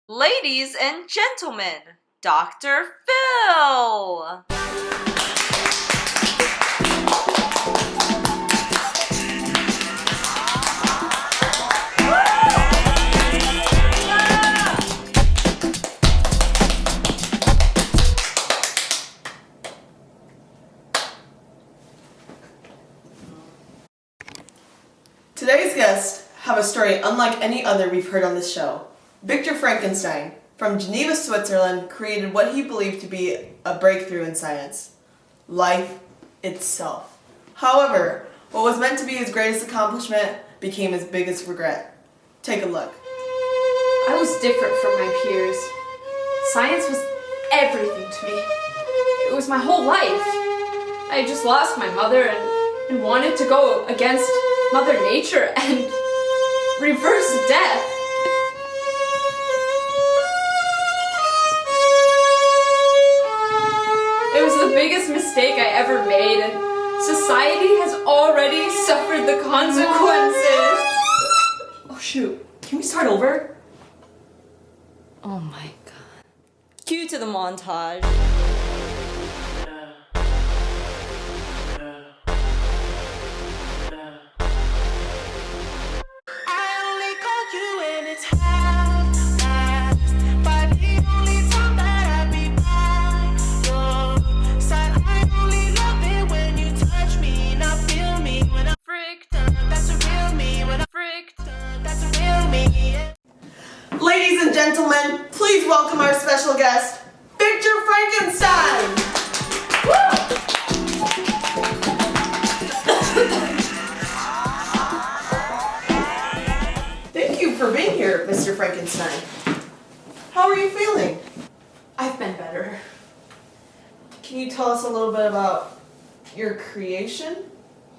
Ladies and gentlemen, Dr. Phil! Today's guests have a story unlike any other we've heard on this show. Victor Frankenstein, from Geneva, Switzerland, created what he believed to be a breakthrough in science: life itself. However, what was meant to be his greatest accomplishment became his biggest regret. Take a look. I was different from my peers. Science was everything to me. It was my whole life. I had just lost my mother and wanted to go against Mother Nature and reverse death. It was the biggest mistake I ever made, and society has already suffered the consequences. Oh shoot, can we start over? Oh my god. Cue to the montage. Ladies and gentlemen, please welcome our special guest, Victor Frankenstein! Thank you for being here, Mr. Frankenstein. How are you feeling? I've been better. Can you tell us a little bit about your creation?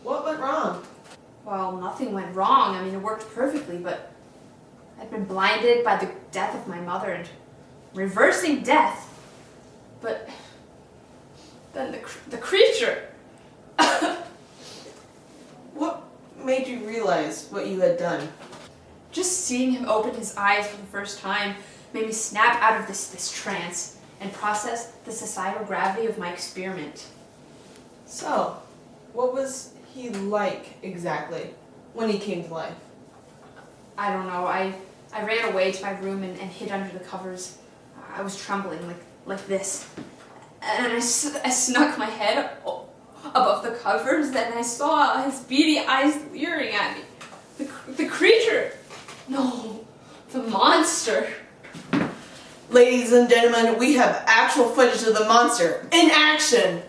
What went wrong? Well, nothing went wrong. I mean, it worked perfectly, but I'd been blinded by the death of my mother and reversing death. But then the creature. What made you realize what you had done? Just seeing him open his eyes for the first time made me snap out of this trance and process the societal gravity of my experiment. So, what was he like exactly when he came to life? I don't know. I ran away to my room and hid under the covers. I was trembling like this. And I snuck my head above the covers, and I saw his beady eyes leering at me. The creature. No, the monster. Ladies and gentlemen, we have actual footage of the monster in action.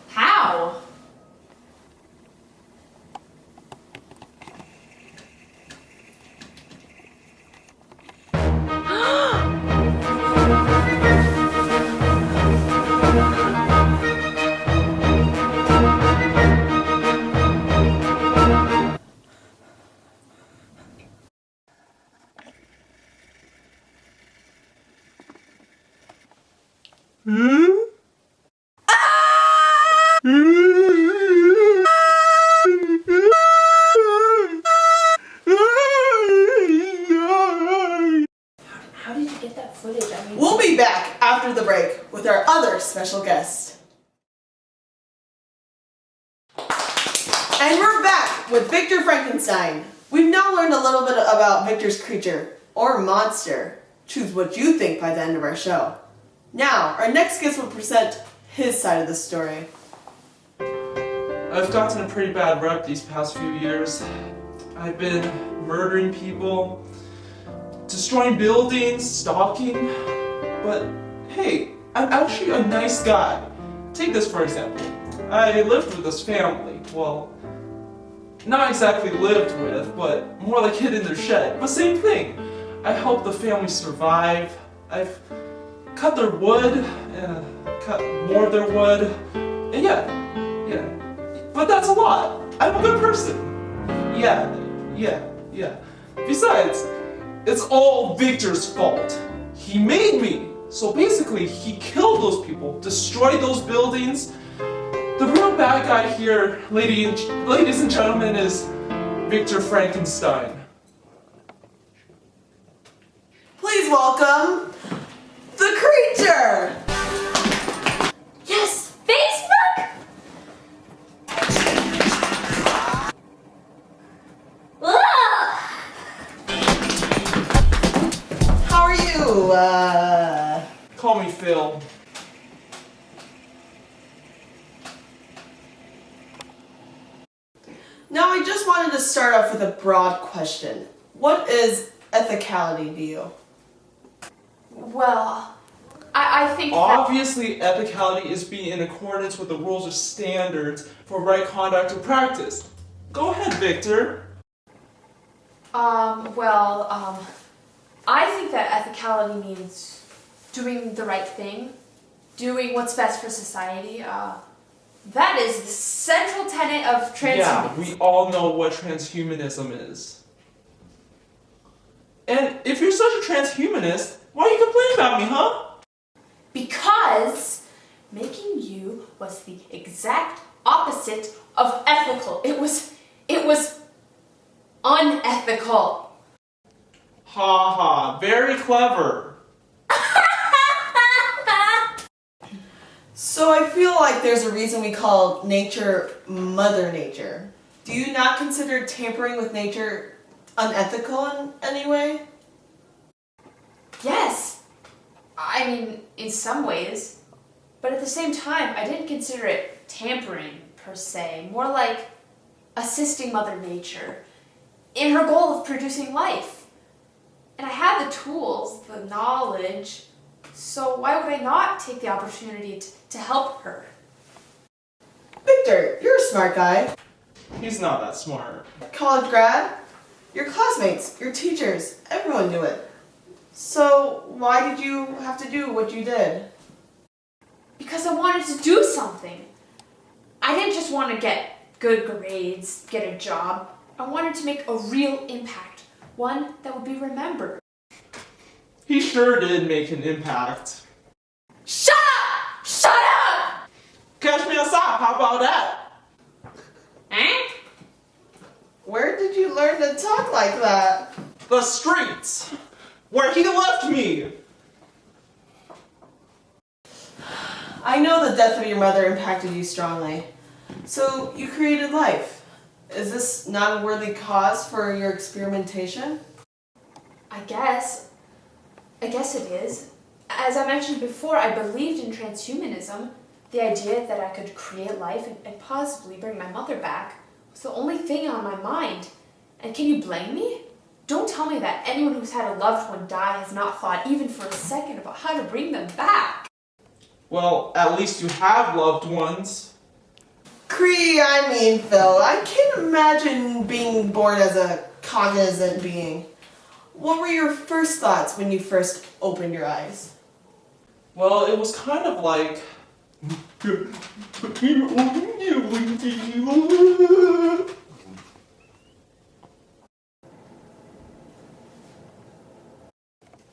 How? How did you get that footage? I mean, We'll be back after the break with our other special guest. And we're back with Victor Frankenstein. We've now learned a little bit about Victor's creature, or monster. Choose what you think by the end of our show. Now, our next guest will present his side of the story. I've gotten a pretty bad rep these past few years. I've been murdering people, destroying buildings, stalking, but hey, I'm actually a nice guy. Take this for example. I lived with this family. Well, not exactly lived with, but more like hid in their shed. But same thing. I helped the family survive. I've cut their wood, cut more of their wood, and yeah. But that's a lot. I'm a good person. Yeah. Besides, it's all Victor's fault. He made me. So basically, he killed those people, destroyed those buildings. The real bad guy here, ladies and gentlemen, is Victor Frankenstein. Please welcome the creature! Yes, Facebook! Ugh! How are you? Call me Phil. Now I just wanted to start off with a broad question. What is ethicality to you? Well, I think that... Obviously, ethicality is being in accordance with the rules or standards for right conduct or practice. Go ahead, Victor. I think that ethicality means doing the right thing, doing what's best for society. That is the central tenet of transhumanism. Yeah, we all know what transhumanism is. And if you're such a transhumanist, why are you complaining about me, huh? Because making you was the exact opposite of ethical. It was unethical. Ha ha, very clever. So I feel like there's a reason we call nature Mother Nature. Do you not consider tampering with nature unethical in any way? Yes. I mean, in some ways. But at the same time, I didn't consider it tampering, per se. More like assisting Mother Nature in her goal of producing life. And I had the tools, the knowledge, so why would I not take the opportunity to help her? Victor, you're a smart guy. He's not that smart. College grad? Your classmates, your teachers, everyone knew it. So why did you have to do what you did? Because I wanted to do something. I didn't just want to get good grades, get a job. I wanted to make a real impact, one that would be remembered. He sure did make an impact. Shut up! Shut up! Catch me outside, how about that? Eh? Where did you learn to talk like that? The streets, where he left me. I know the death of your mother impacted you strongly. So you created life. Is this not a worthy cause for your experimentation? I guess it is. As I mentioned before, I believed in transhumanism. The idea that I could create life and possibly bring my mother back was the only thing on my mind. And can you blame me? Don't tell me that anyone who's had a loved one die has not thought even for a second about how to bring them back. Well, at least you have loved ones. Phil, I can't imagine being born as a cognizant being. What were your first thoughts when you first opened your eyes? Well, it was kind of like...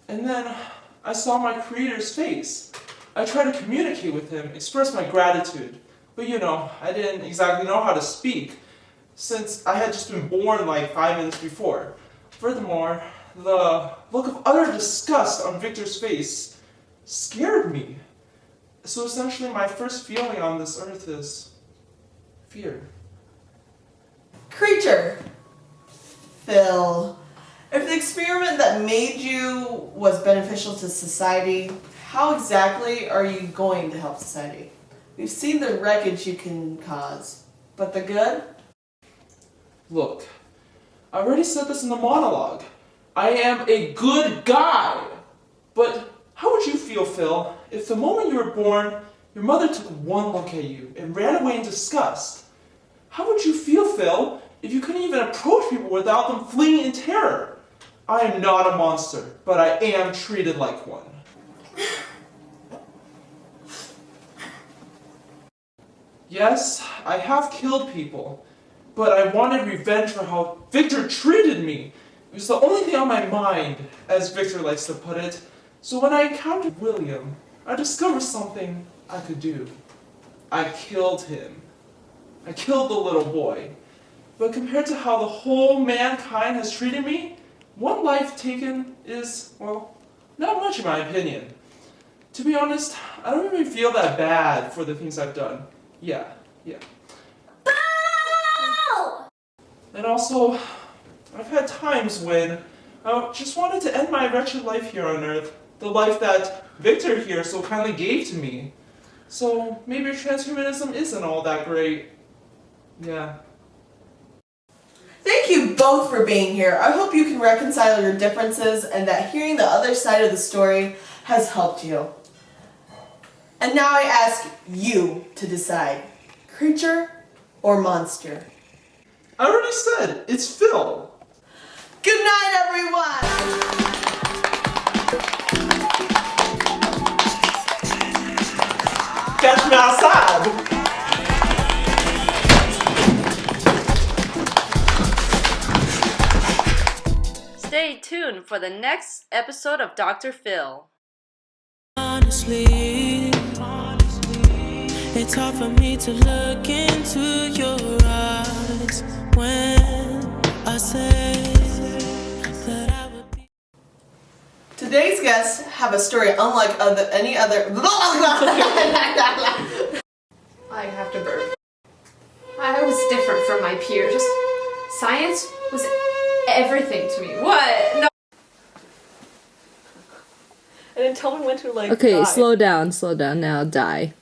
And then I saw my creator's face. I tried to communicate with him, express my gratitude. But you know, I didn't exactly know how to speak, since I had just been born like 5 minutes before. Furthermore, the look of utter disgust on Victor's face scared me. So essentially my first feeling on this earth is fear. Creature. Phil, if the experiment that made you was beneficial to society, how exactly are you going to help society? We've seen the wreckage you can cause, but the good? Look, I already said this in the monologue. I am a good guy. But how would you feel, Phil, if the moment you were born, your mother took one look at you and ran away in disgust? How would you feel, Phil, if you couldn't even approach people without them fleeing in terror? I am not a monster, but I am treated like one. Yes, I have killed people, but I wanted revenge for how Victor treated me. It was the only thing on my mind, as Victor likes to put it. So when I encountered William, I discovered something I could do. I killed him. I killed the little boy. But compared to how the whole mankind has treated me, one life taken is, well, not much in my opinion. To be honest, I don't even feel that bad for the things I've done. Yeah. And also, I've had times when I just wanted to end my wretched life here on Earth. The life that Victor here so kindly gave to me. So maybe transhumanism isn't all that great. Yeah. Thank you both for being here. I hope you can reconcile your differences and that hearing the other side of the story has helped you. And now I ask you to decide, creature or monster? I already said, it's Phil. Good night, everyone! Catch me outside. Stay tuned for the next episode of Dr. Phil. Honestly, it's hard for me to look into your eyes when I say that I would be. Today's guests have a story unlike any other. I have to burp. I was different from my peers. Just science was everything to me. What? No. And then tell me when to like. Okay, die. slow down now, die.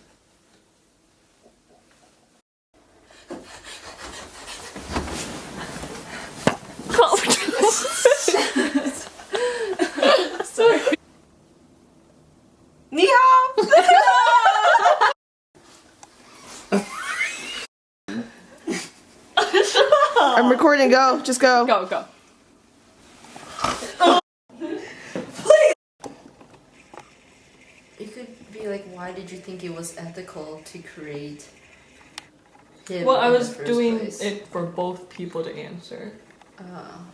Sorry. Ni hao! I'm recording, go. Just go. Go. It could be like, why did you think it was ethical to create him? Well, I in the was first doing place? it for both people to answer. Oh.